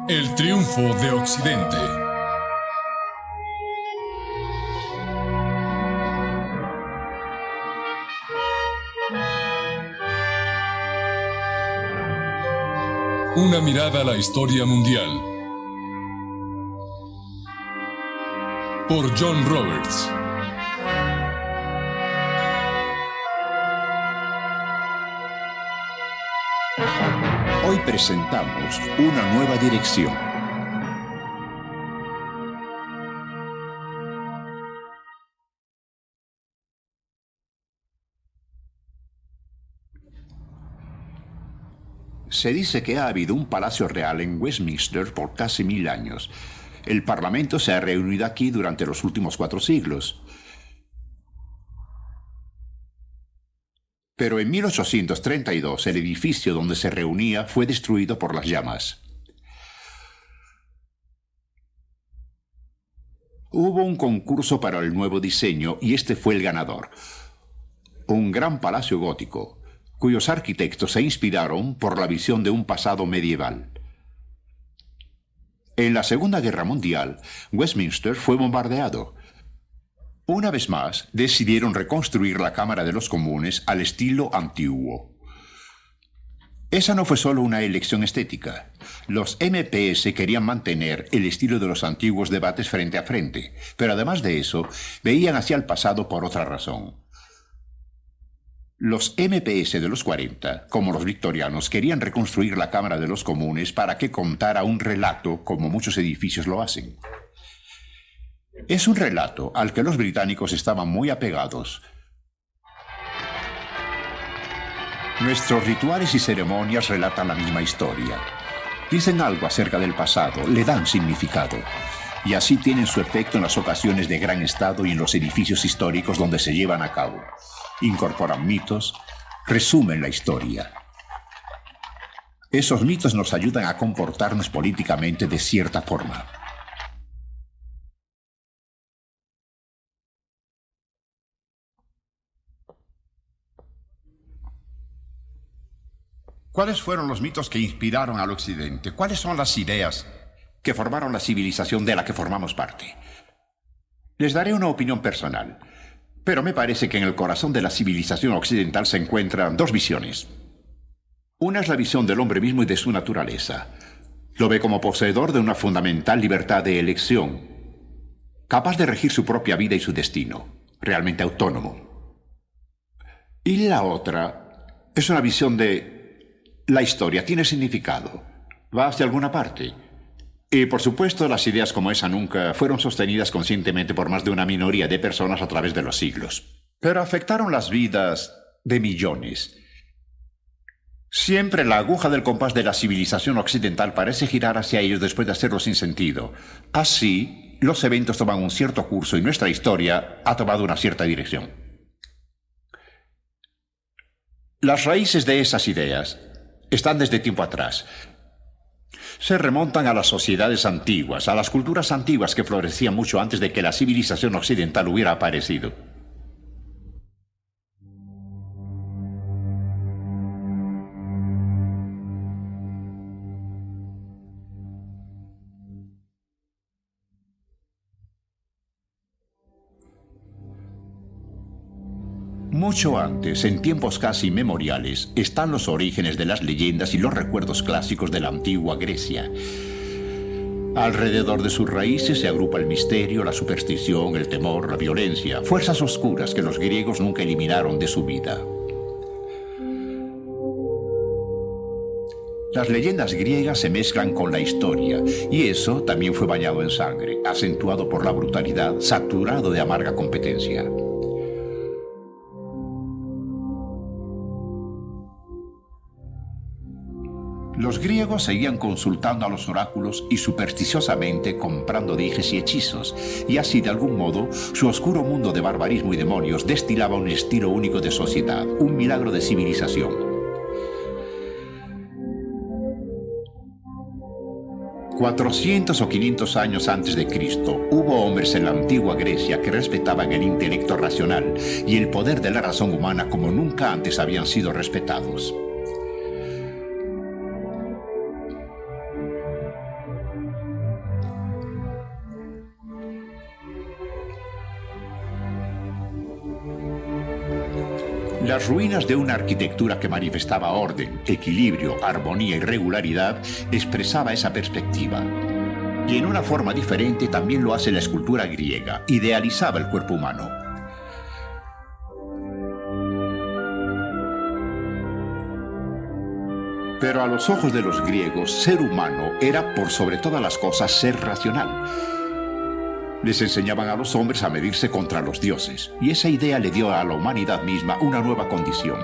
El triunfo de Occidente. Una mirada a la historia mundial. Por John Roberts. Hoy presentamos una nueva dirección. Se dice que ha habido un palacio real en Westminster por casi 1000 años. El Parlamento se ha reunido aquí durante los últimos 4 siglos. Pero en 1832 el edificio donde se reunía fue destruido por las llamas. Hubo un concurso para el nuevo diseño y este fue el ganador. Un gran palacio gótico, cuyos arquitectos se inspiraron por la visión de un pasado medieval. En la Segunda Guerra Mundial, Westminster fue bombardeado. Una vez más, decidieron reconstruir la Cámara de los Comunes al estilo antiguo. Esa no fue solo una elección estética. Los MPS querían mantener el estilo de los antiguos debates frente a frente, pero además de eso, veían hacia el pasado por otra razón. Los MPS de los 40, como los victorianos, querían reconstruir la Cámara de los Comunes para que contara un relato como muchos edificios lo hacen. Es un relato al que los británicos estaban muy apegados. Nuestros rituales y ceremonias relatan la misma historia. Dicen algo acerca del pasado, le dan significado. Y así tienen su efecto en las ocasiones de gran estado y en los edificios históricos donde se llevan a cabo. Incorporan mitos, resumen la historia. Esos mitos nos ayudan a comportarnos políticamente de cierta forma. ¿Cuáles fueron los mitos que inspiraron al Occidente? ¿Cuáles son las ideas que formaron la civilización de la que formamos parte? Les daré una opinión personal, pero me parece que en el corazón de la civilización occidental se encuentran 2 visiones. Una es la visión del hombre mismo y de su naturaleza. Lo ve como poseedor de una fundamental libertad de elección, capaz de regir su propia vida y su destino, realmente autónomo. Y la otra es una visión de la historia tiene significado, va hacia alguna parte. Y por supuesto las ideas como esa nunca fueron sostenidas conscientemente por más de una minoría de personas a través de los siglos. Pero afectaron las vidas de millones. Siempre la aguja del compás de la civilización occidental parece girar hacia ellos después de hacerlo sin sentido. Así, los eventos toman un cierto curso y nuestra historia ha tomado una cierta dirección. Las raíces de esas ideas están desde tiempo atrás. Se remontan a las sociedades antiguas, a las culturas antiguas que florecían mucho antes de que la civilización occidental hubiera aparecido. Mucho antes, en tiempos casi inmemoriales, están los orígenes de las leyendas y los recuerdos clásicos de la antigua Grecia. Alrededor de sus raíces se agrupa el misterio, la superstición, el temor, la violencia, fuerzas oscuras que los griegos nunca eliminaron de su vida. Las leyendas griegas se mezclan con la historia, y eso también fue bañado en sangre, acentuado por la brutalidad, saturado de amarga competencia. Los griegos seguían consultando a los oráculos y supersticiosamente comprando dijes y hechizos, y así de algún modo su oscuro mundo de barbarismo y demonios destilaba un estilo único de sociedad, un milagro de civilización. 400 o 500 años antes de Cristo, hubo hombres en la antigua Grecia que respetaban el intelecto racional y el poder de la razón humana como nunca antes habían sido respetados. Las ruinas de una arquitectura que manifestaba orden, equilibrio, armonía y regularidad expresaba esa perspectiva. Y en una forma diferente también lo hace la escultura griega, idealizaba el cuerpo humano. Pero a los ojos de los griegos, ser humano era por sobre todas las cosas ser racional. Les enseñaban a los hombres a medirse contra los dioses, y esa idea le dio a la humanidad misma una nueva condición.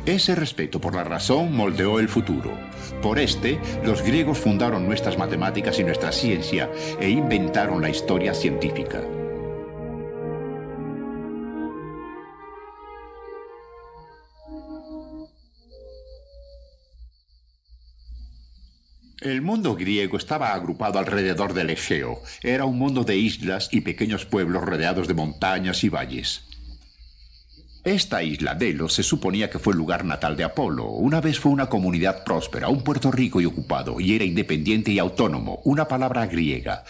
Ese respeto por la razón moldeó el futuro. Por este, los griegos fundaron nuestras matemáticas y nuestra ciencia e inventaron la historia científica. El mundo griego estaba agrupado alrededor del Egeo. Era un mundo de islas y pequeños pueblos rodeados de montañas y valles. Esta isla, Delos, se suponía que fue el lugar natal de Apolo. Una vez fue una comunidad próspera, un puerto rico y ocupado, y era independiente y autónomo, una palabra griega.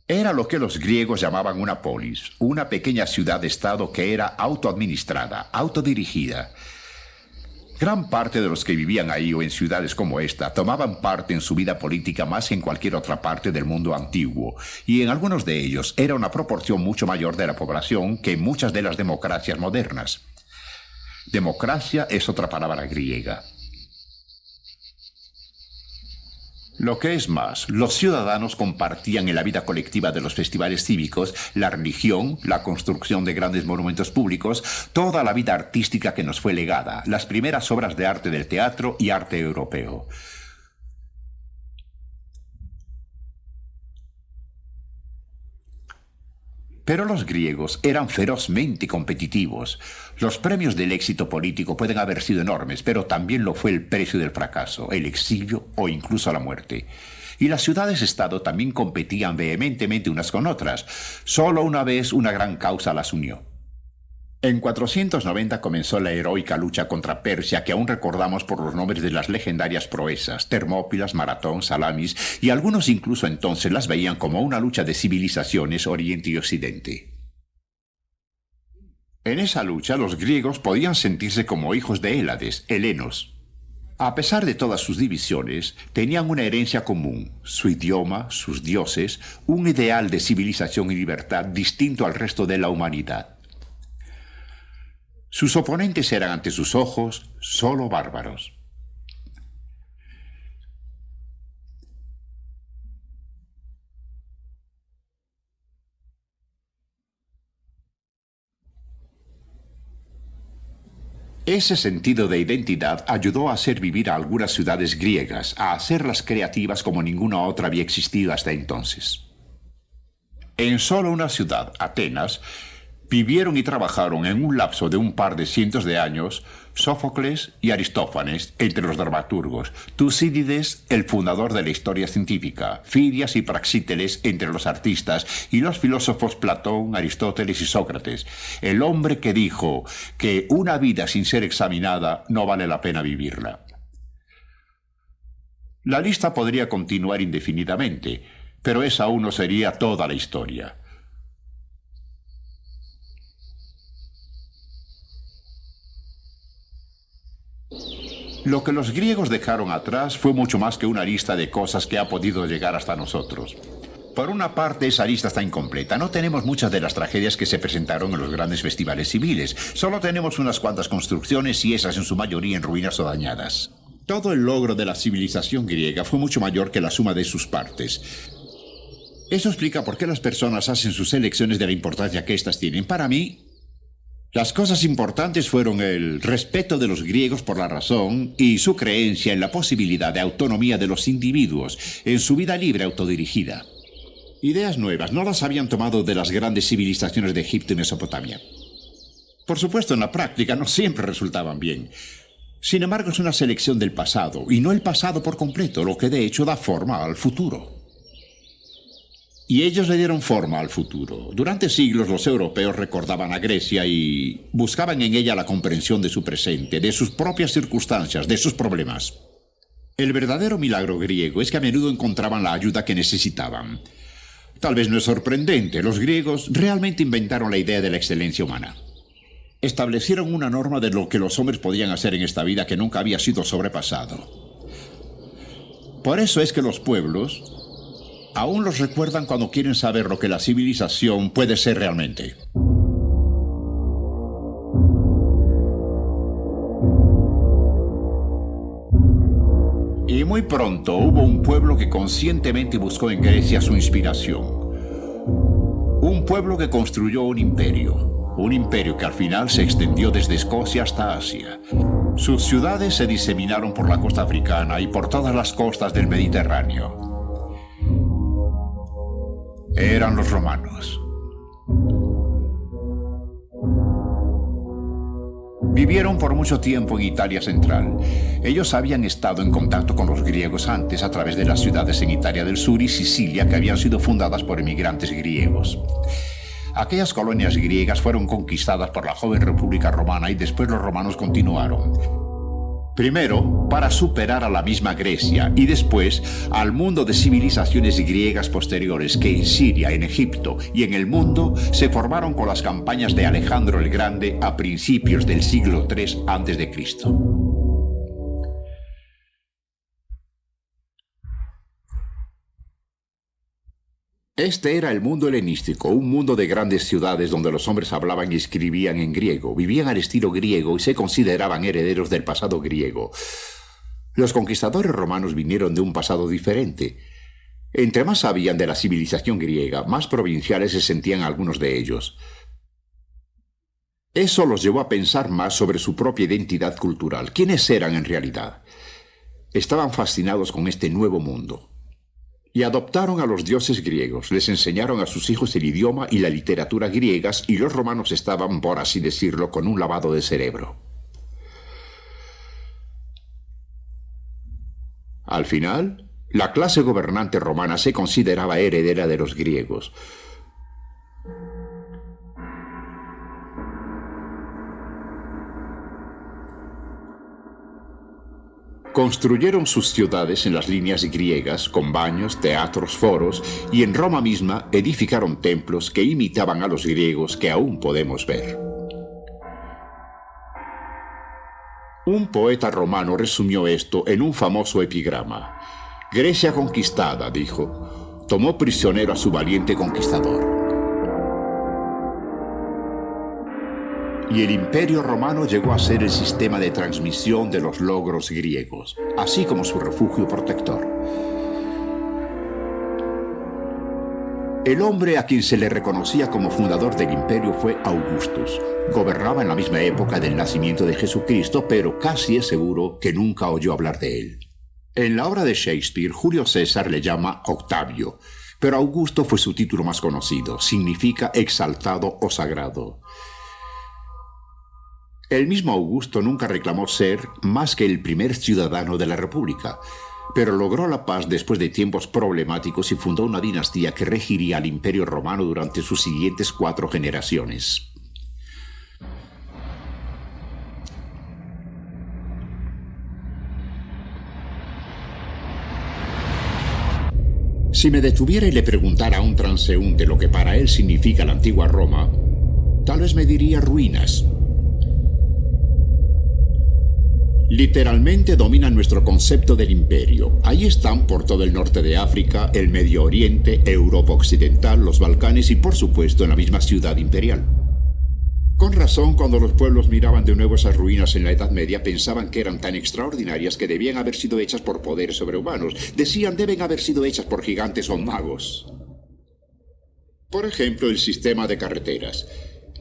Era lo que los griegos llamaban una polis, una pequeña ciudad-estado que era autoadministrada, autodirigida. Gran parte de los que vivían ahí o en ciudades como esta tomaban parte en su vida política más que en cualquier otra parte del mundo antiguo, y en algunos de ellos era una proporción mucho mayor de la población que en muchas de las democracias modernas. Democracia es otra palabra griega. Lo que es más, los ciudadanos compartían en la vida colectiva de los festivales cívicos, la religión, la construcción de grandes monumentos públicos, toda la vida artística que nos fue legada, las primeras obras de arte del teatro y arte europeo. Pero los griegos eran ferozmente competitivos. Los premios del éxito político pueden haber sido enormes, pero también lo fue el precio del fracaso, el exilio o incluso la muerte. Y las ciudades-estado también competían vehementemente unas con otras. Solo una vez una gran causa las unió. En 490 comenzó la heroica lucha contra Persia que aún recordamos por los nombres de las legendarias proezas, Termópilas, Maratón, Salamis, y algunos incluso entonces las veían como una lucha de civilizaciones Oriente y Occidente. En esa lucha los griegos podían sentirse como hijos de Hélades, helenos. A pesar de todas sus divisiones, tenían una herencia común, su idioma, sus dioses, un ideal de civilización y libertad distinto al resto de la humanidad. Sus oponentes eran ante sus ojos solo bárbaros. Ese sentido de identidad ayudó a hacer vivir a algunas ciudades griegas, a hacerlas creativas como ninguna otra había existido hasta entonces. En solo una ciudad, Atenas, vivieron y trabajaron en un lapso de un par de cientos de años Sófocles y Aristófanes entre los dramaturgos, Tucídides, el fundador de la historia científica, Fidias y Praxíteles entre los artistas y los filósofos Platón, Aristóteles y Sócrates, el hombre que dijo que una vida sin ser examinada no vale la pena vivirla. La lista podría continuar indefinidamente, pero esa aún no sería toda la historia. Lo que los griegos dejaron atrás fue mucho más que una lista de cosas que ha podido llegar hasta nosotros. Por una parte, esa lista está incompleta. No tenemos muchas de las tragedias que se presentaron en los grandes festivales civiles. Solo tenemos unas cuantas construcciones y esas en su mayoría en ruinas o dañadas. Todo el logro de la civilización griega fue mucho mayor que la suma de sus partes. Eso explica por qué las personas hacen sus elecciones de la importancia que éstas tienen. Para mí, las cosas importantes fueron el respeto de los griegos por la razón y su creencia en la posibilidad de autonomía de los individuos en su vida libre autodirigida. Ideas nuevas no las habían tomado de las grandes civilizaciones de Egipto y Mesopotamia. Por supuesto, en la práctica no siempre resultaban bien. Sin embargo, es una selección del pasado, y no el pasado por completo, lo que de hecho da forma al futuro. Y ellos le dieron forma al futuro. Durante siglos los europeos recordaban a Grecia y buscaban en ella la comprensión de su presente, de sus propias circunstancias, de sus problemas. El verdadero milagro griego es que a menudo encontraban la ayuda que necesitaban. Tal vez no es sorprendente, los griegos realmente inventaron la idea de la excelencia humana. Establecieron una norma de lo que los hombres podían hacer en esta vida que nunca había sido sobrepasado. Por eso es que los pueblos aún los recuerdan cuando quieren saber lo que la civilización puede ser realmente. Y muy pronto hubo un pueblo que conscientemente buscó en Grecia su inspiración. Un pueblo que construyó un imperio que al final se extendió desde Escocia hasta Asia. Sus ciudades se diseminaron por la costa africana y por todas las costas del Mediterráneo. Eran los romanos. Vivieron por mucho tiempo en Italia central. Ellos habían estado en contacto con los griegos antes a través de las ciudades en Italia del Sur y Sicilia que habían sido fundadas por emigrantes griegos. Aquellas colonias griegas fueron conquistadas por la joven República Romana y después los romanos continuaron. Primero, para superar a la misma Grecia y después al mundo de civilizaciones griegas posteriores que en Siria, en Egipto y en el mundo se formaron con las campañas de Alejandro el Grande a principios del siglo III a.C. Este era el mundo helenístico, un mundo de grandes ciudades donde los hombres hablaban y escribían en griego, vivían al estilo griego y se consideraban herederos del pasado griego. Los conquistadores romanos vinieron de un pasado diferente. Entre más sabían de la civilización griega, más provinciales se sentían algunos de ellos. Eso los llevó a pensar más sobre su propia identidad cultural. ¿Quiénes eran en realidad? Estaban fascinados con este nuevo mundo. Y adoptaron a los dioses griegos, les enseñaron a sus hijos el idioma y la literatura griegas y los romanos estaban, por así decirlo, con un lavado de cerebro. Al final, la clase gobernante romana se consideraba heredera de los griegos. Construyeron sus ciudades en las líneas griegas, con baños, teatros, foros, y en Roma misma edificaron templos que imitaban a los griegos que aún podemos ver. Un poeta romano resumió esto en un famoso epigrama. Grecia conquistada, dijo, tomó prisionero a su valiente conquistador. Y el Imperio Romano llegó a ser el sistema de transmisión de los logros griegos, así como su refugio protector. El hombre a quien se le reconocía como fundador del imperio fue Augustus. Gobernaba en la misma época del nacimiento de Jesucristo, pero casi es seguro que nunca oyó hablar de él. En la obra de Shakespeare, Julio César le llama Octavio, pero Augusto fue su título más conocido, significa exaltado o sagrado. El mismo Augusto nunca reclamó ser más que el primer ciudadano de la República, pero logró la paz después de tiempos problemáticos y fundó una dinastía que regiría al Imperio Romano durante sus siguientes 4 generaciones. Si me detuviera y le preguntara a un transeúnte lo que para él significa la antigua Roma, tal vez me diría ruinas. Literalmente dominan nuestro concepto del imperio. Ahí están por todo el norte de África, el Medio Oriente, Europa Occidental, los Balcanes y por supuesto en la misma ciudad imperial. Con razón, cuando los pueblos miraban de nuevo esas ruinas en la Edad Media, pensaban que eran tan extraordinarias que debían haber sido hechas por poderes sobrehumanos. Decían, deben haber sido hechas por gigantes o magos. Por ejemplo, el sistema de carreteras.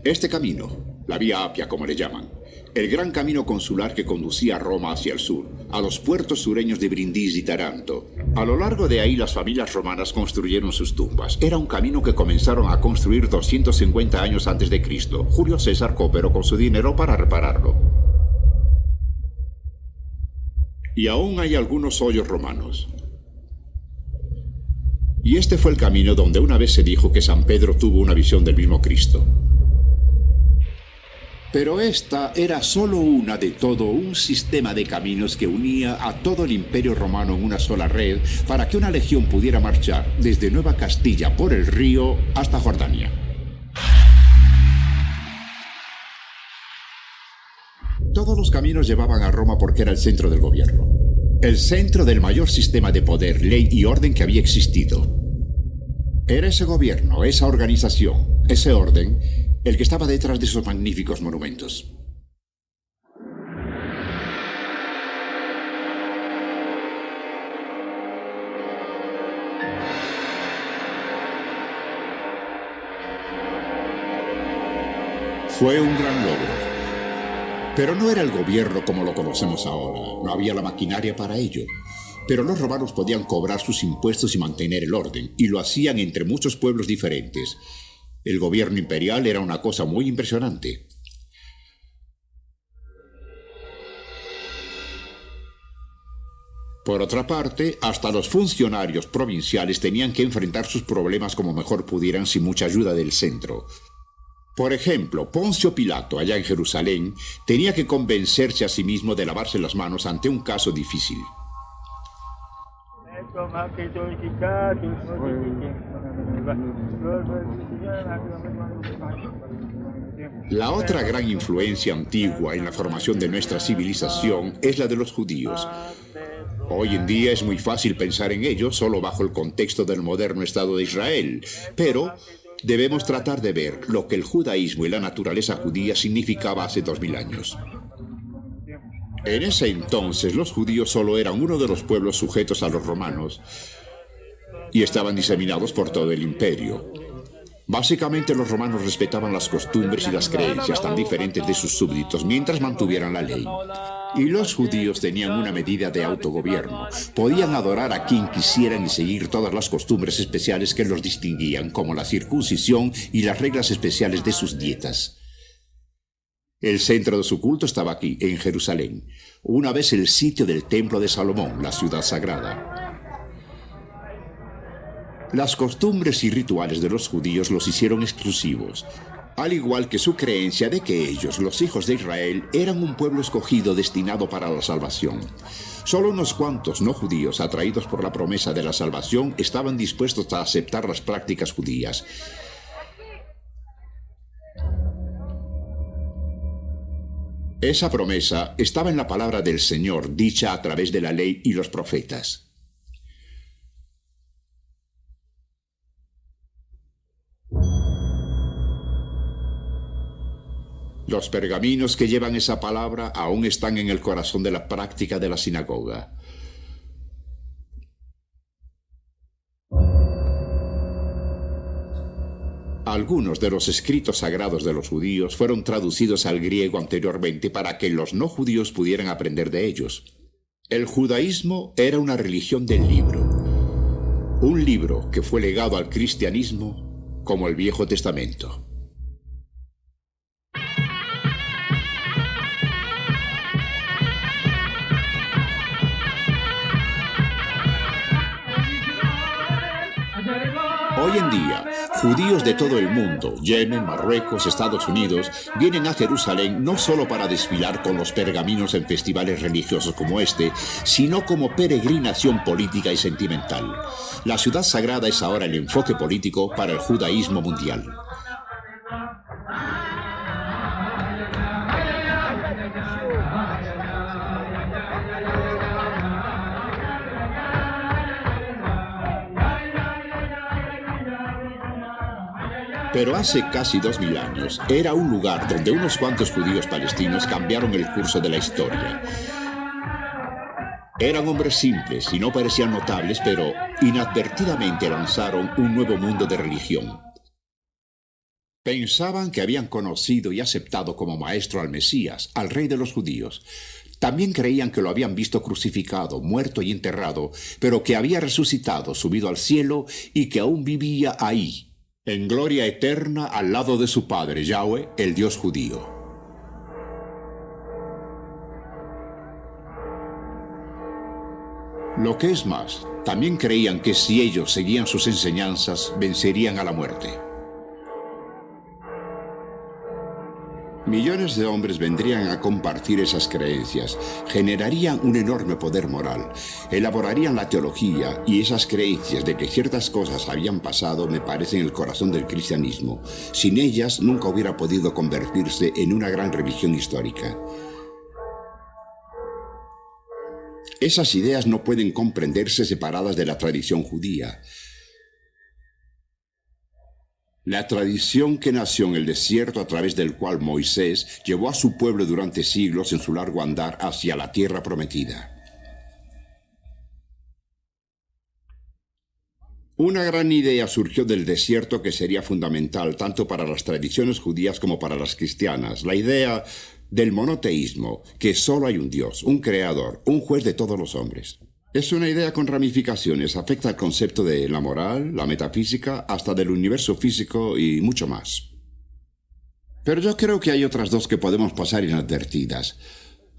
Este camino, la Vía Apia como le llaman, el gran camino consular que conducía a Roma hacia el sur, a los puertos sureños de Brindisi y Taranto. A lo largo de ahí las familias romanas construyeron sus tumbas. Era un camino que comenzaron a construir 250 años antes de Cristo. Julio César cooperó con su dinero para repararlo. Y aún hay algunos hoyos romanos. Y este fue el camino donde una vez se dijo que San Pedro tuvo una visión del mismo Cristo. Pero esta era solo una de todo un sistema de caminos que unía a todo el Imperio Romano en una sola red para que una legión pudiera marchar desde Nueva Castilla por el río hasta Jordania. Todos los caminos llevaban a Roma porque era el centro del gobierno. El centro del mayor sistema de poder, ley y orden que había existido. Era ese gobierno, esa organización, ese orden, el que estaba detrás de esos magníficos monumentos. Fue un gran logro. Pero no era el gobierno como lo conocemos ahora. No había la maquinaria para ello. Pero los romanos podían cobrar sus impuestos y mantener el orden, y lo hacían entre muchos pueblos diferentes. El gobierno imperial era una cosa muy impresionante. Por otra parte, hasta los funcionarios provinciales tenían que enfrentar sus problemas como mejor pudieran sin mucha ayuda del centro. Por ejemplo, Poncio Pilato, allá en Jerusalén, tenía que convencerse a sí mismo de lavarse las manos ante un caso difícil. La otra gran influencia antigua en la formación de nuestra civilización es la de los judíos. Hoy en día es muy fácil pensar en ellos solo bajo el contexto del moderno Estado de Israel, pero debemos tratar de ver lo que el judaísmo y la naturaleza judía significaba hace 2000 años. En ese entonces los judíos solo eran uno de los pueblos sujetos a los romanos y estaban diseminados por todo el imperio. Básicamente los romanos respetaban las costumbres y las creencias tan diferentes de sus súbditos mientras mantuvieran la ley. Y los judíos tenían una medida de autogobierno. Podían adorar a quien quisieran y seguir todas las costumbres especiales que los distinguían, como la circuncisión y las reglas especiales de sus dietas. El centro de su culto estaba aquí, en Jerusalén, una vez el sitio del Templo de Salomón, la ciudad sagrada. Las costumbres y rituales de los judíos los hicieron exclusivos, al igual que su creencia de que ellos, los hijos de Israel, eran un pueblo escogido destinado para la salvación. Solo unos cuantos no judíos, atraídos por la promesa de la salvación, estaban dispuestos a aceptar las prácticas judías. Esa promesa estaba en la palabra del Señor, dicha a través de la ley y los profetas. Los pergaminos que llevan esa palabra aún están en el corazón de la práctica de la sinagoga. Algunos de los escritos sagrados de los judíos fueron traducidos al griego anteriormente para que los no judíos pudieran aprender de ellos. El judaísmo era una religión del libro. Un libro que fue legado al cristianismo como el Viejo Testamento. Hoy en día, judíos de todo el mundo, Yemen, Marruecos, Estados Unidos, vienen a Jerusalén no solo para desfilar con los pergaminos en festivales religiosos como este, sino como peregrinación política y sentimental. La ciudad sagrada es ahora el enfoque político para el judaísmo mundial. Pero hace casi 2000 años era un lugar donde unos cuantos judíos palestinos cambiaron el curso de la historia. Eran hombres simples y no parecían notables, pero inadvertidamente lanzaron un nuevo mundo de religión. Pensaban que habían conocido y aceptado como maestro al Mesías, al rey de los judíos. También creían que lo habían visto crucificado, muerto y enterrado, pero que había resucitado, subido al cielo y que aún vivía ahí, en gloria eterna al lado de su padre, Yahweh, el Dios judío. Lo que es más, también creían que si ellos seguían sus enseñanzas, vencerían a la muerte. Millones de hombres vendrían a compartir esas creencias, generarían un enorme poder moral, elaborarían la teología y esas creencias de que ciertas cosas habían pasado me parecen el corazón del cristianismo. Sin ellas nunca hubiera podido convertirse en una gran religión histórica. Esas ideas no pueden comprenderse separadas de la tradición judía. La tradición que nació en el desierto a través del cual Moisés llevó a su pueblo durante siglos en su largo andar hacia la tierra prometida. Una gran idea surgió del desierto que sería fundamental tanto para las tradiciones judías como para las cristianas. La idea del monoteísmo, que solo hay un Dios, un creador, un juez de todos los hombres. Es una idea con ramificaciones, afecta al concepto de la moral, la metafísica, hasta del universo físico y mucho más. Pero yo creo que hay otras dos que podemos pasar inadvertidas.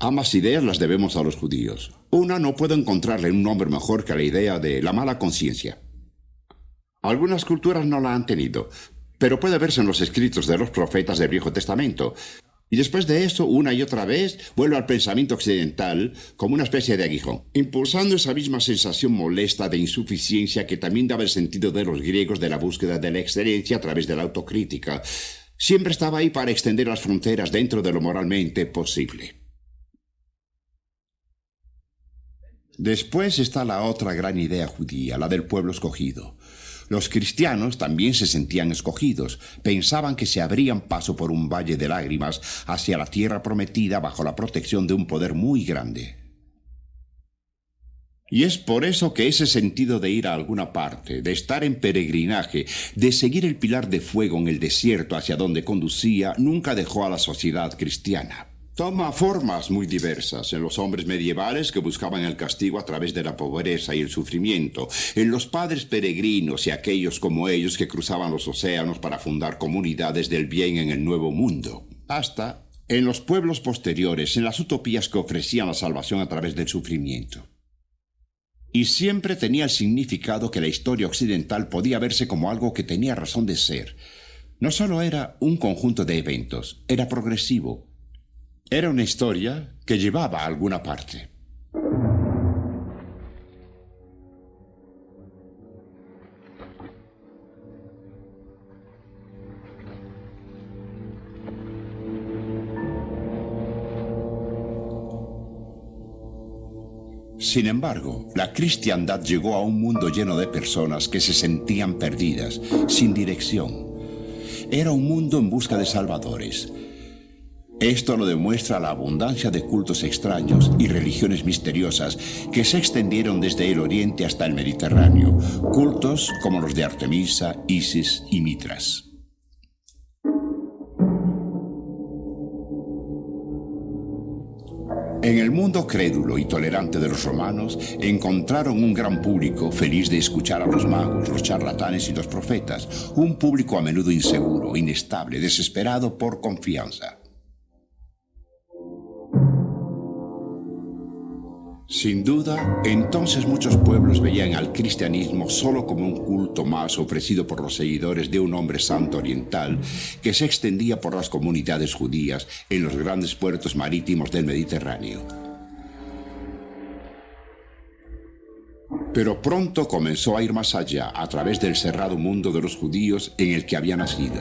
Ambas ideas las debemos a los judíos. Una no puedo encontrarle un nombre mejor que la idea de la mala conciencia. Algunas culturas no la han tenido, pero puede verse en los escritos de los profetas del Viejo Testamento. Y después de eso, una y otra vez, vuelve al pensamiento occidental como una especie de aguijón, impulsando esa misma sensación molesta de insuficiencia que también daba el sentido de los griegos de la búsqueda de la excelencia a través de la autocrítica. Siempre estaba ahí para extender las fronteras dentro de lo moralmente posible. Después está la otra gran idea judía, la del pueblo escogido. Los cristianos también se sentían escogidos, pensaban que se abrían paso por un valle de lágrimas hacia la tierra prometida bajo la protección de un poder muy grande. Y es por eso que ese sentido de ir a alguna parte, de estar en peregrinaje, de seguir el pilar de fuego en el desierto hacia donde conducía, nunca dejó a la sociedad cristiana. Toma formas muy diversas en los hombres medievales que buscaban el castigo a través de la pobreza y el sufrimiento, en los padres peregrinos y aquellos como ellos que cruzaban los océanos para fundar comunidades del bien en el Nuevo Mundo, hasta en los pueblos posteriores, en las utopías que ofrecían la salvación a través del sufrimiento. Y siempre tenía el significado que la historia occidental podía verse como algo que tenía razón de ser. No solo era un conjunto de eventos, era progresivo. Era una historia que llevaba a alguna parte. Sin embargo, la cristiandad llegó a un mundo lleno de personas que se sentían perdidas, sin dirección. Era un mundo en busca de salvadores. Esto lo demuestra la abundancia de cultos extraños y religiones misteriosas que se extendieron desde el Oriente hasta el Mediterráneo, cultos como los de Artemisa, Isis y Mitras. En el mundo crédulo y tolerante de los romanos encontraron un gran público feliz de escuchar a los magos, los charlatanes y los profetas, un público a menudo inseguro, inestable, desesperado por confianza. Sin duda, entonces muchos pueblos veían al cristianismo solo como un culto más ofrecido por los seguidores de un hombre santo oriental que se extendía por las comunidades judías en los grandes puertos marítimos del Mediterráneo. Pero pronto comenzó a ir más allá, a través del cerrado mundo de los judíos en el que había nacido.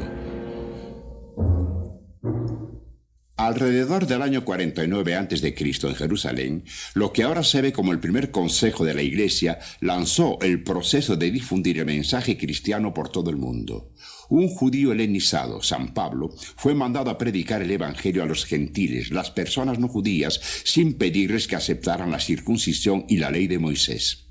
Alrededor del año 49 a.C. en Jerusalén, lo que ahora se ve como el primer consejo de la Iglesia lanzó el proceso de difundir el mensaje cristiano por todo el mundo. Un judío helenizado, San Pablo, fue mandado a predicar el Evangelio a los gentiles, las personas no judías, sin pedirles que aceptaran la circuncisión y la ley de Moisés.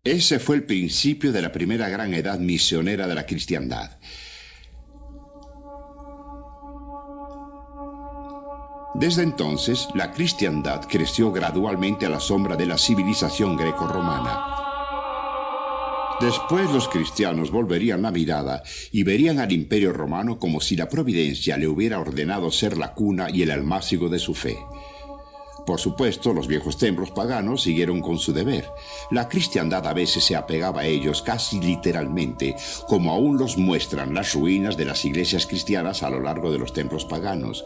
Ese fue el principio de la primera gran edad misionera de la cristiandad. Desde entonces, la cristiandad creció gradualmente a la sombra de la civilización greco-romana. Después los cristianos volverían la mirada y verían al Imperio Romano como si la providencia le hubiera ordenado ser la cuna y el almácigo de su fe. Por supuesto, los viejos templos paganos siguieron con su deber. La cristiandad a veces se apegaba a ellos casi literalmente, como aún los muestran las ruinas de las iglesias cristianas a lo largo de los templos paganos.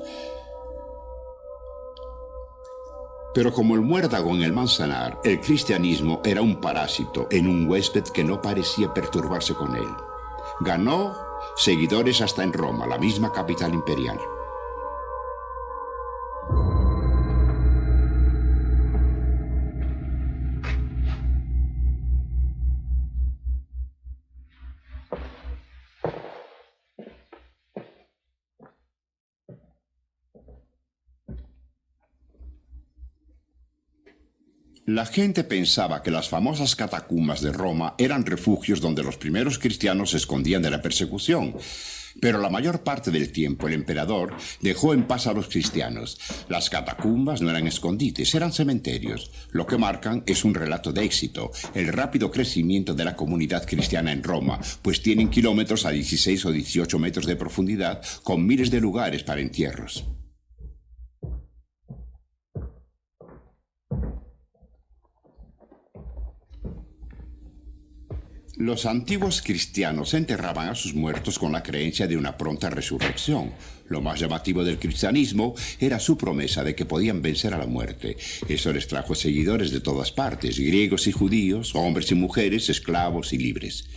Pero como el muérdago en el manzanar, el cristianismo era un parásito en un huésped que no parecía perturbarse con él. Ganó seguidores hasta en Roma, la misma capital imperial. La gente pensaba que las famosas catacumbas de Roma eran refugios donde los primeros cristianos se escondían de la persecución. Pero la mayor parte del tiempo el emperador dejó en paz a los cristianos. Las catacumbas no eran escondites, eran cementerios. Lo que marcan es un relato de éxito, el rápido crecimiento de la comunidad cristiana en Roma, pues tienen kilómetros a 16 o 18 metros de profundidad, con miles de lugares para entierros. Los antiguos cristianos enterraban a sus muertos con la creencia de una pronta resurrección. Lo más llamativo del cristianismo era su promesa de que podían vencer a la muerte. Eso les trajo seguidores de todas partes, griegos y judíos, hombres y mujeres, esclavos y libres.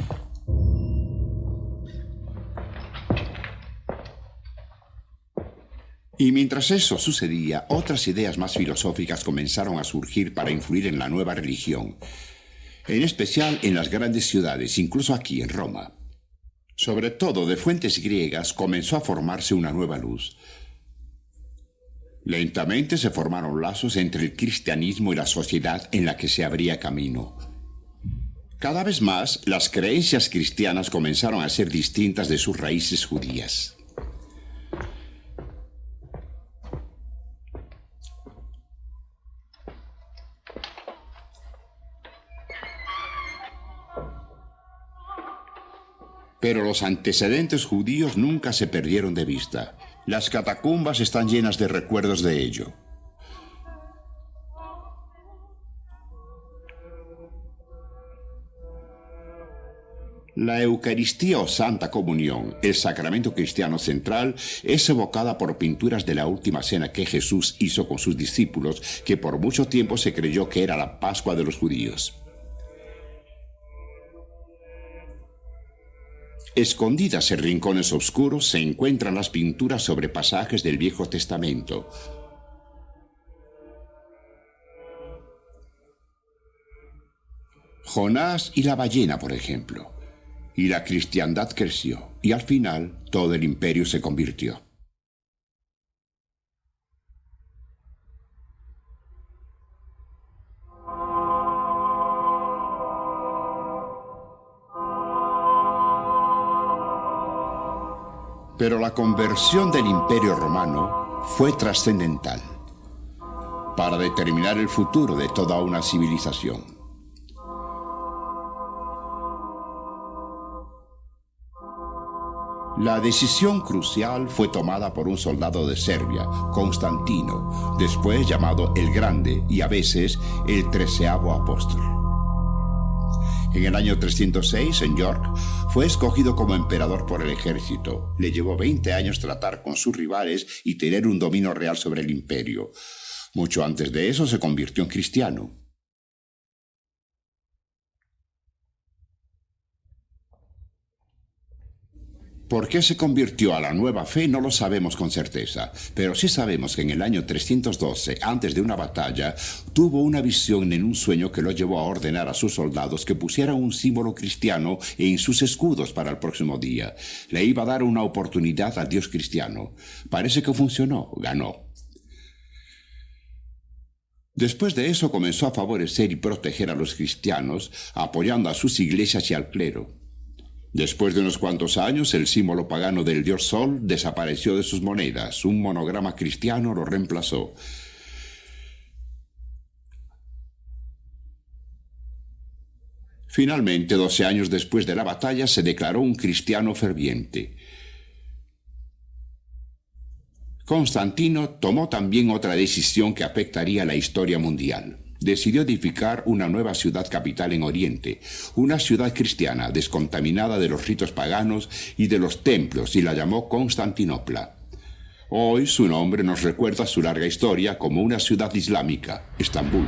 Y mientras eso sucedía, otras ideas más filosóficas comenzaron a surgir para influir en la nueva religión. En especial en las grandes ciudades, incluso aquí en Roma. Sobre todo de fuentes griegas comenzó a formarse una nueva luz. Lentamente se formaron lazos entre el cristianismo y la sociedad en la que se abría camino. Cada vez más, las creencias cristianas comenzaron a ser distintas de sus raíces judías. Pero los antecedentes judíos nunca se perdieron de vista. Las catacumbas están llenas de recuerdos de ello. La Eucaristía o Santa Comunión, el sacramento cristiano central, es evocada por pinturas de la última cena que Jesús hizo con sus discípulos, que por mucho tiempo se creyó que era la Pascua de los judíos. Escondidas en rincones oscuros se encuentran las pinturas sobre pasajes del Viejo Testamento. Jonás y la ballena, por ejemplo. Y la cristiandad creció, y al final todo el imperio se convirtió. Pero la conversión del Imperio Romano fue trascendental para determinar el futuro de toda una civilización. La decisión crucial fue tomada por un soldado de Serbia, Constantino, después llamado el Grande y a veces el 13º apóstol. En el año 306, en York, fue escogido como emperador por el ejército. Le llevó 20 años tratar con sus rivales y tener un dominio real sobre el imperio. Mucho antes de eso se convirtió en cristiano. ¿Por qué se convirtió a la nueva fe? No lo sabemos con certeza, pero sí sabemos que en el año 312, antes de una batalla, tuvo una visión en un sueño que lo llevó a ordenar a sus soldados que pusieran un símbolo cristiano en sus escudos para el próximo día. Le iba a dar una oportunidad al Dios cristiano. Parece que funcionó, ganó. Después de eso comenzó a favorecer y proteger a los cristianos, apoyando a sus iglesias y al clero. Después de unos cuantos años, el símbolo pagano del dios Sol desapareció de sus monedas. Un monograma cristiano lo reemplazó. Finalmente, 12 años después de la batalla, se declaró un cristiano ferviente. Constantino tomó también otra decisión que afectaría la historia mundial. Decidió edificar una nueva ciudad capital en Oriente, una ciudad cristiana descontaminada de los ritos paganos y de los templos, y la llamó Constantinopla. Hoy su nombre nos recuerda su larga historia como una ciudad islámica, Estambul.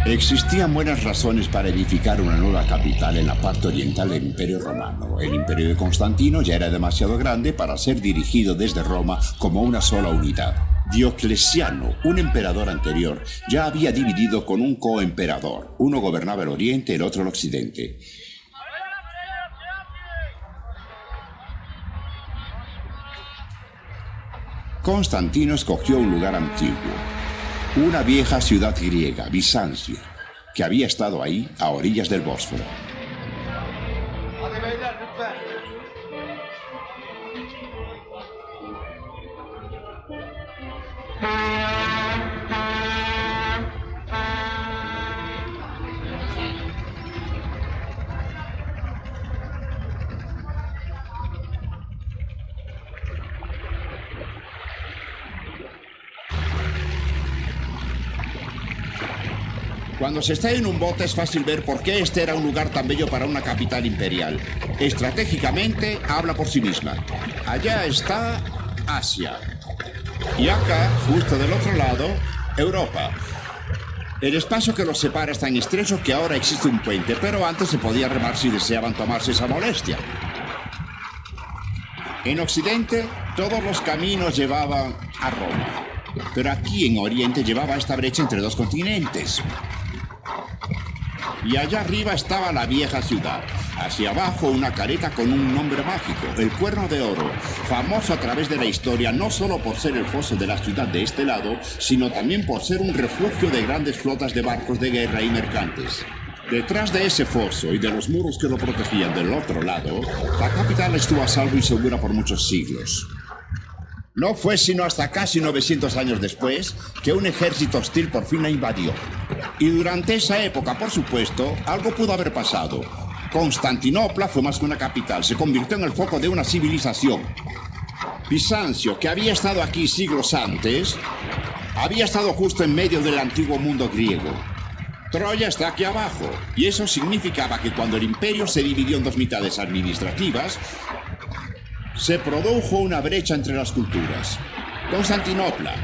Existían buenas razones para edificar una nueva capital en la parte oriental del Imperio Romano. El Imperio de Constantino ya era demasiado grande para ser dirigido desde Roma como una sola unidad. Diocleciano, un emperador anterior, ya había dividido con un coemperador. Uno gobernaba el oriente, el otro el occidente. Constantino escogió un lugar antiguo. Una vieja ciudad griega, Bizancio, que había estado ahí a orillas del Bósforo. Cuando se está en un bote es fácil ver por qué este era un lugar tan bello para una capital imperial. Estratégicamente habla por sí misma. Allá está Asia. Y acá, justo del otro lado, Europa. El espacio que los separa es tan estrecho que ahora existe un puente, pero antes se podía remar si deseaban tomarse esa molestia. En Occidente, todos los caminos llevaban a Roma. Pero aquí en Oriente llevaba esta brecha entre dos continentes. Y allá arriba estaba la vieja ciudad. Hacia abajo una careta con un nombre mágico, el Cuerno de Oro, famoso a través de la historia no solo por ser el foso de la ciudad de este lado, sino también por ser un refugio de grandes flotas de barcos de guerra y mercantes. Detrás de ese foso y de los muros que lo protegían del otro lado, la capital estuvo a salvo y segura por muchos siglos. No fue sino hasta casi 900 años después que un ejército hostil por fin la invadió. Y durante esa época, por supuesto, algo pudo haber pasado. Constantinopla fue más que una capital, se convirtió en el foco de una civilización. Bizancio, que había estado aquí siglos antes, había estado justo en medio del antiguo mundo griego. Troya está aquí abajo, y eso significaba que cuando el imperio se dividió en dos mitades administrativas, se produjo una brecha entre las culturas. Constantinopla,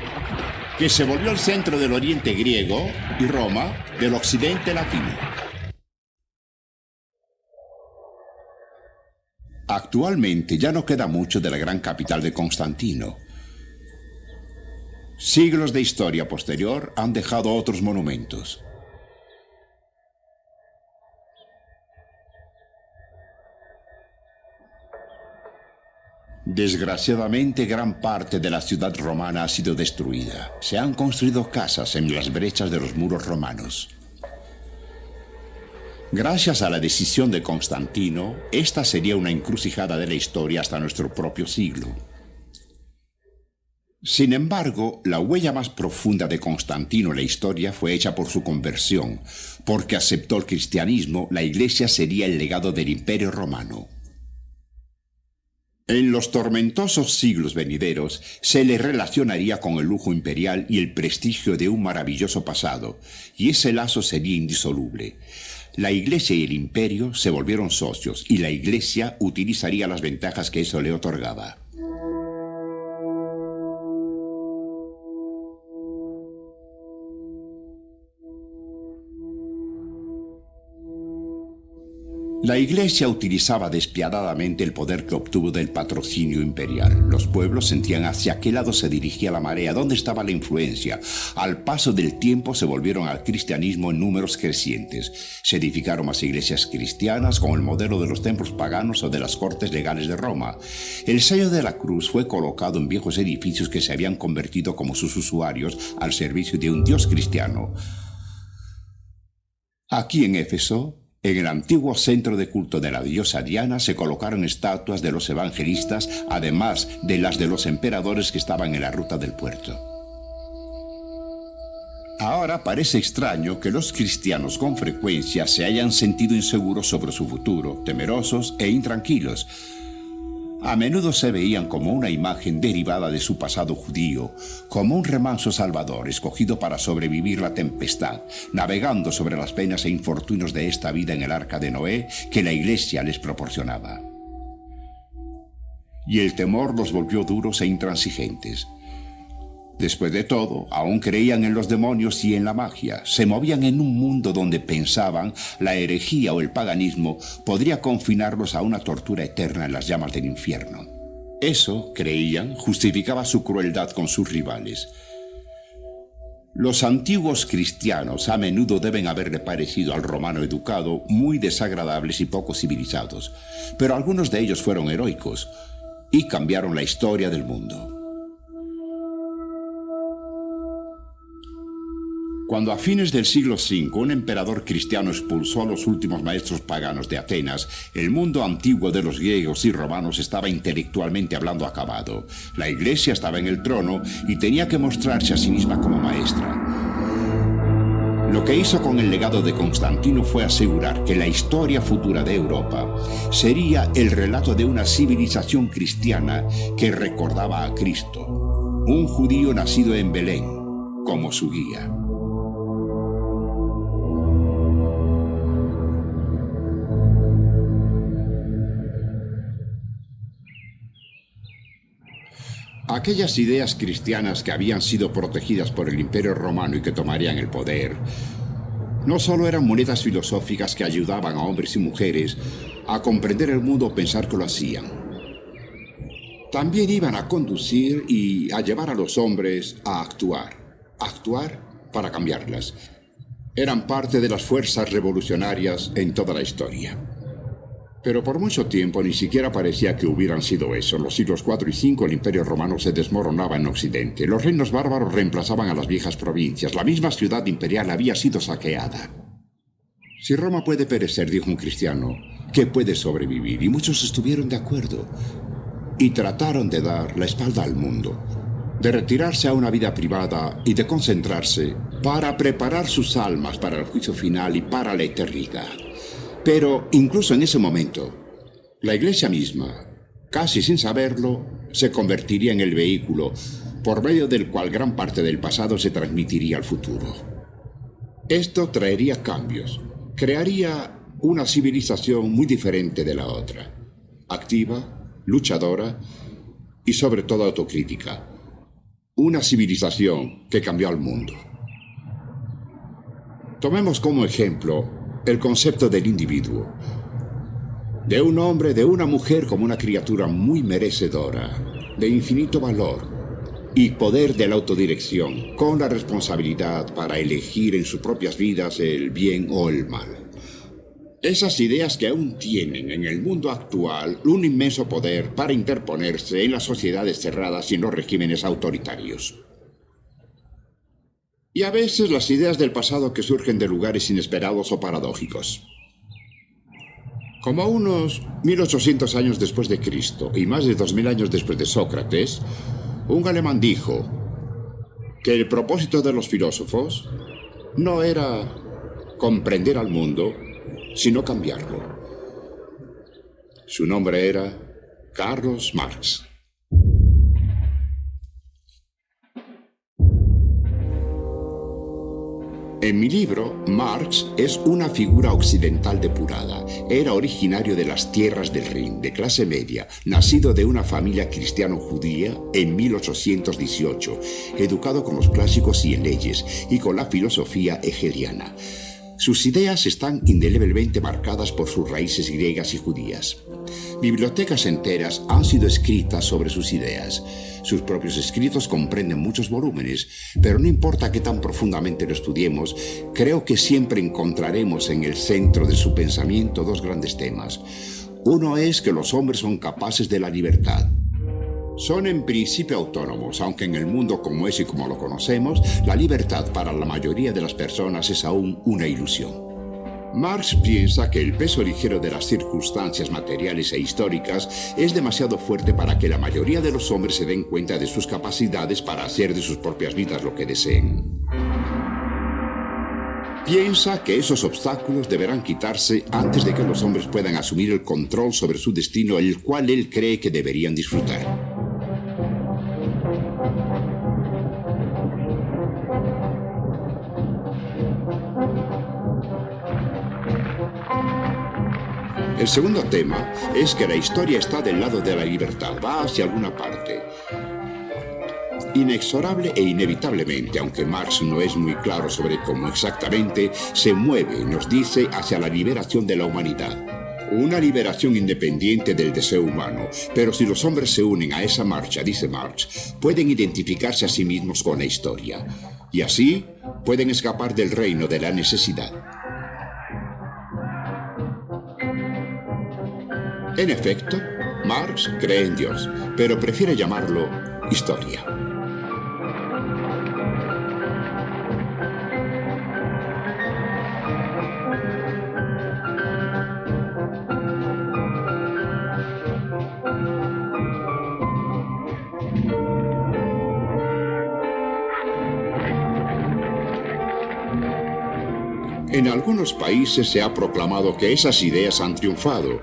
que se volvió el centro del oriente griego, y Roma, del occidente latino. Actualmente ya no queda mucho de la gran capital de Constantino. Siglos de historia posterior han dejado otros monumentos. Desgraciadamente, gran parte de la ciudad romana ha sido destruida. Se han construido casas en las brechas de los muros romanos. Gracias a la decisión de Constantino, esta sería una encrucijada de la historia hasta nuestro propio siglo. Sin embargo, la huella más profunda de Constantino en la historia fue hecha por su conversión. Porque aceptó el cristianismo, la Iglesia sería el legado del Imperio Romano. En los tormentosos siglos venideros se le relacionaría con el lujo imperial y el prestigio de un maravilloso pasado, y ese lazo sería indisoluble. La Iglesia y el Imperio se volvieron socios, y la Iglesia utilizaría las ventajas que eso le otorgaba. La Iglesia utilizaba despiadadamente el poder que obtuvo del patrocinio imperial. Los pueblos sentían hacia qué lado se dirigía la marea, dónde estaba la influencia. Al paso del tiempo se volvieron al cristianismo en números crecientes. Se edificaron más iglesias cristianas con el modelo de los templos paganos o de las cortes legales de Roma. El sello de la cruz fue colocado en viejos edificios que se habían convertido como sus usuarios al servicio de un dios cristiano. Aquí en Éfeso, en el antiguo centro de culto de la diosa Diana, se colocaron estatuas de los evangelistas, además de las de los emperadores que estaban en la ruta del puerto. Ahora parece extraño que los cristianos con frecuencia se hayan sentido inseguros sobre su futuro, temerosos e intranquilos. A menudo se veían como una imagen derivada de su pasado judío, como un remanso salvador escogido para sobrevivir la tempestad, navegando sobre las penas e infortunios de esta vida en el arca de Noé que la Iglesia les proporcionaba. Y el temor los volvió duros e intransigentes. Después de todo, aún creían en los demonios y en la magia. Se movían en un mundo donde pensaban la herejía o el paganismo podría confinarlos a una tortura eterna en las llamas del infierno. Eso, creían, justificaba su crueldad con sus rivales. Los antiguos cristianos a menudo deben haberle parecido al romano educado muy desagradables y poco civilizados, pero algunos de ellos fueron heroicos y cambiaron la historia del mundo. Cuando a fines del siglo V un emperador cristiano expulsó a los últimos maestros paganos de Atenas, el mundo antiguo de los griegos y romanos estaba intelectualmente hablando acabado. La Iglesia estaba en el trono y tenía que mostrarse a sí misma como maestra. Lo que hizo con el legado de Constantino fue asegurar que la historia futura de Europa sería el relato de una civilización cristiana que recordaba a Cristo, un judío nacido en Belén, como su guía. Aquellas ideas cristianas que habían sido protegidas por el Imperio Romano y que tomarían el poder, no solo eran monedas filosóficas que ayudaban a hombres y mujeres a comprender el mundo o pensar que lo hacían. También iban a conducir y a llevar a los hombres a actuar para cambiarlas. Eran parte de las fuerzas revolucionarias en toda la historia. Pero por mucho tiempo ni siquiera parecía que hubieran sido eso. En los siglos IV y V el Imperio Romano se desmoronaba en Occidente. Los reinos bárbaros reemplazaban a las viejas provincias. La misma ciudad imperial había sido saqueada. Si Roma puede perecer, dijo un cristiano, ¿qué puede sobrevivir? Y muchos estuvieron de acuerdo. Y trataron de dar la espalda al mundo, de retirarse a una vida privada y de concentrarse para preparar sus almas para el juicio final y para la eternidad. Pero incluso en ese momento, la Iglesia misma, casi sin saberlo, se convertiría en el vehículo por medio del cual gran parte del pasado se transmitiría al futuro. Esto traería cambios, crearía una civilización muy diferente de la otra, activa, luchadora y sobre todo autocrítica. Una civilización que cambió al mundo. Tomemos como ejemplo el concepto del individuo, de un hombre, de una mujer como una criatura muy merecedora, de infinito valor y poder de la autodirección, con la responsabilidad para elegir en sus propias vidas el bien o el mal. Esas ideas que aún tienen en el mundo actual un inmenso poder para interponerse en las sociedades cerradas y en los regímenes autoritarios. Y a veces las ideas del pasado que surgen de lugares inesperados o paradójicos. Como unos 1800 años después de Cristo y más de 2000 años después de Sócrates, un alemán dijo que el propósito de los filósofos no era comprender al mundo, sino cambiarlo. Su nombre era Karl Marx. En mi libro, Marx es una figura occidental depurada. Era originario de las tierras del Rin, de clase media, nacido de una familia cristiano-judía en 1818, educado con los clásicos y en leyes, y con la filosofía hegeliana. Sus ideas están indeleblemente marcadas por sus raíces griegas y judías. Bibliotecas enteras han sido escritas sobre sus ideas. Sus propios escritos comprenden muchos volúmenes, pero no importa qué tan profundamente lo estudiemos, creo que siempre encontraremos en el centro de su pensamiento dos grandes temas. Uno es que los hombres son capaces de la libertad. Son en principio autónomos, aunque en el mundo como es y como lo conocemos, la libertad para la mayoría de las personas es aún una ilusión. Marx piensa que el peso ligero de las circunstancias materiales e históricas es demasiado fuerte para que la mayoría de los hombres se den cuenta de sus capacidades para hacer de sus propias vidas lo que deseen. Piensa que esos obstáculos deberán quitarse antes de que los hombres puedan asumir el control sobre su destino, el cual él cree que deberían disfrutar. El segundo tema es que la historia está del lado de la libertad, va hacia alguna parte. Inexorable e inevitablemente, aunque Marx no es muy claro sobre cómo exactamente, se mueve, nos dice, hacia la liberación de la humanidad. Una liberación independiente del deseo humano, pero si los hombres se unen a esa marcha, dice Marx, pueden identificarse a sí mismos con la historia. Y así pueden escapar del reino de la necesidad. En efecto, Marx cree en Dios, pero prefiere llamarlo historia. En algunos países se ha proclamado que esas ideas han triunfado.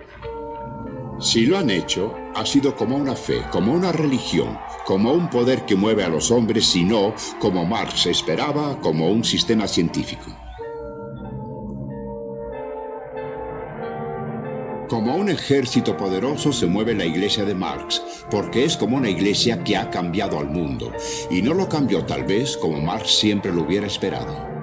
Si lo han hecho, ha sido como una fe, como una religión, como un poder que mueve a los hombres, y no, como Marx esperaba, como un sistema científico. Como un ejército poderoso se mueve la iglesia de Marx, porque es como una iglesia que ha cambiado al mundo, y no lo cambió tal vez como Marx siempre lo hubiera esperado.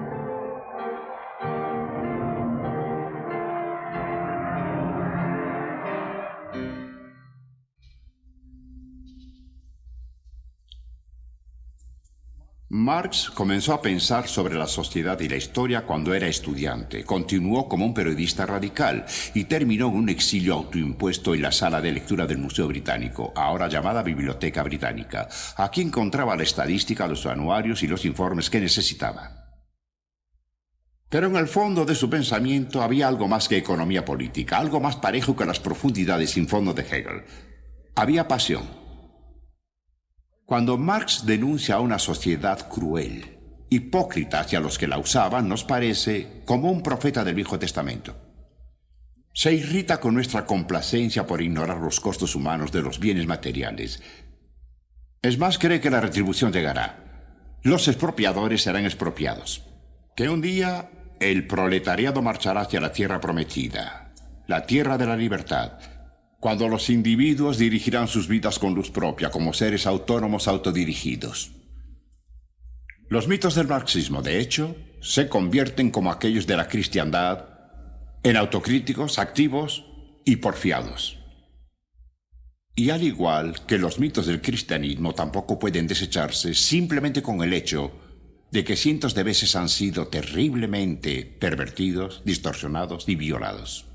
Marx comenzó a pensar sobre la sociedad y la historia cuando era estudiante, continuó como un periodista radical y terminó en un exilio autoimpuesto en la sala de lectura del Museo Británico, ahora llamada Biblioteca Británica. Aquí encontraba la estadística, los anuarios y los informes que necesitaba. Pero en el fondo de su pensamiento había algo más que economía política, algo más parejo que las profundidades sin fondo de Hegel. Había pasión. Cuando Marx denuncia a una sociedad cruel, hipócrita hacia los que la usaban, nos parece como un profeta del Viejo Testamento. Se irrita con nuestra complacencia por ignorar los costos humanos de los bienes materiales. Es más, cree que la retribución llegará. Los expropiadores serán expropiados. Que un día el proletariado marchará hacia la tierra prometida, la tierra de la libertad, cuando los individuos dirigirán sus vidas con luz propia, como seres autónomos autodirigidos. Los mitos del marxismo, de hecho, se convierten como aquellos de la cristiandad en autocríticos, activos y porfiados. Y al igual que los mitos del cristianismo tampoco pueden desecharse simplemente con el hecho de que cientos de veces han sido terriblemente pervertidos, distorsionados y violados.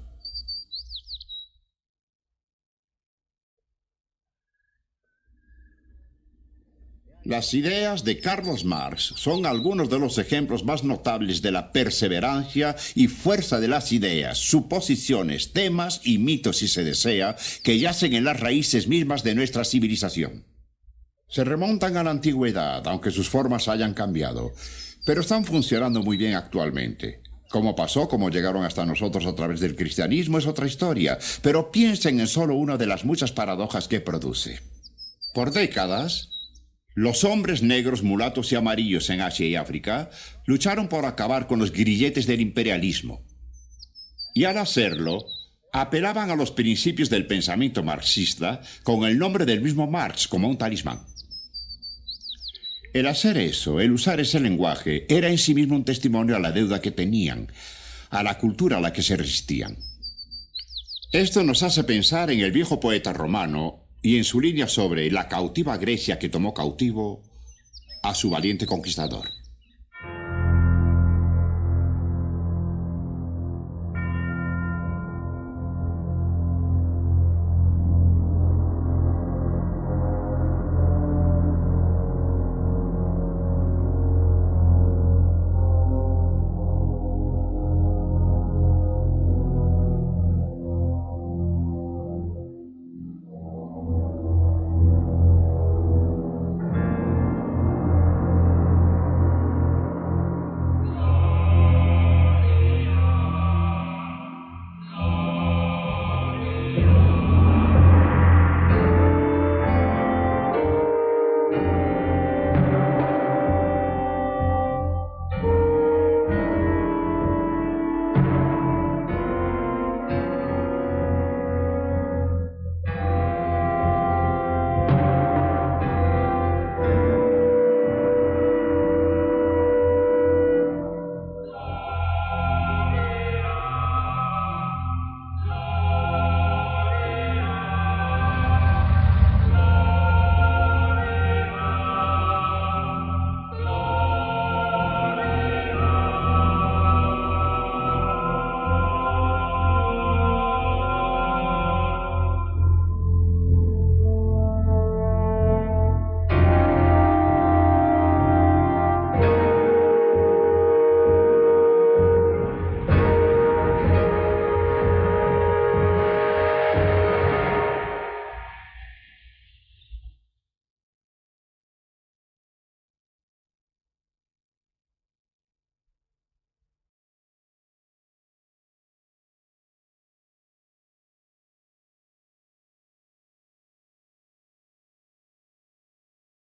Las ideas de Carlos Marx son algunos de los ejemplos más notables de la perseverancia y fuerza de las ideas, suposiciones, temas y mitos, si se desea, que yacen en las raíces mismas de nuestra civilización. Se remontan a la antigüedad, aunque sus formas hayan cambiado, pero están funcionando muy bien actualmente. Cómo pasó, cómo llegaron hasta nosotros a través del cristianismo es otra historia, pero piensen en solo una de las muchas paradojas que produce. Por décadas, los hombres negros, mulatos y amarillos en Asia y África lucharon por acabar con los grilletes del imperialismo. Y al hacerlo, apelaban a los principios del pensamiento marxista con el nombre del mismo Marx como un talismán. El hacer eso, el usar ese lenguaje, era en sí mismo un testimonio a la deuda que tenían, a la cultura a la que se resistían. Esto nos hace pensar en el viejo poeta romano y en su línea sobre la cautiva Grecia que tomó cautivo a su valiente conquistador.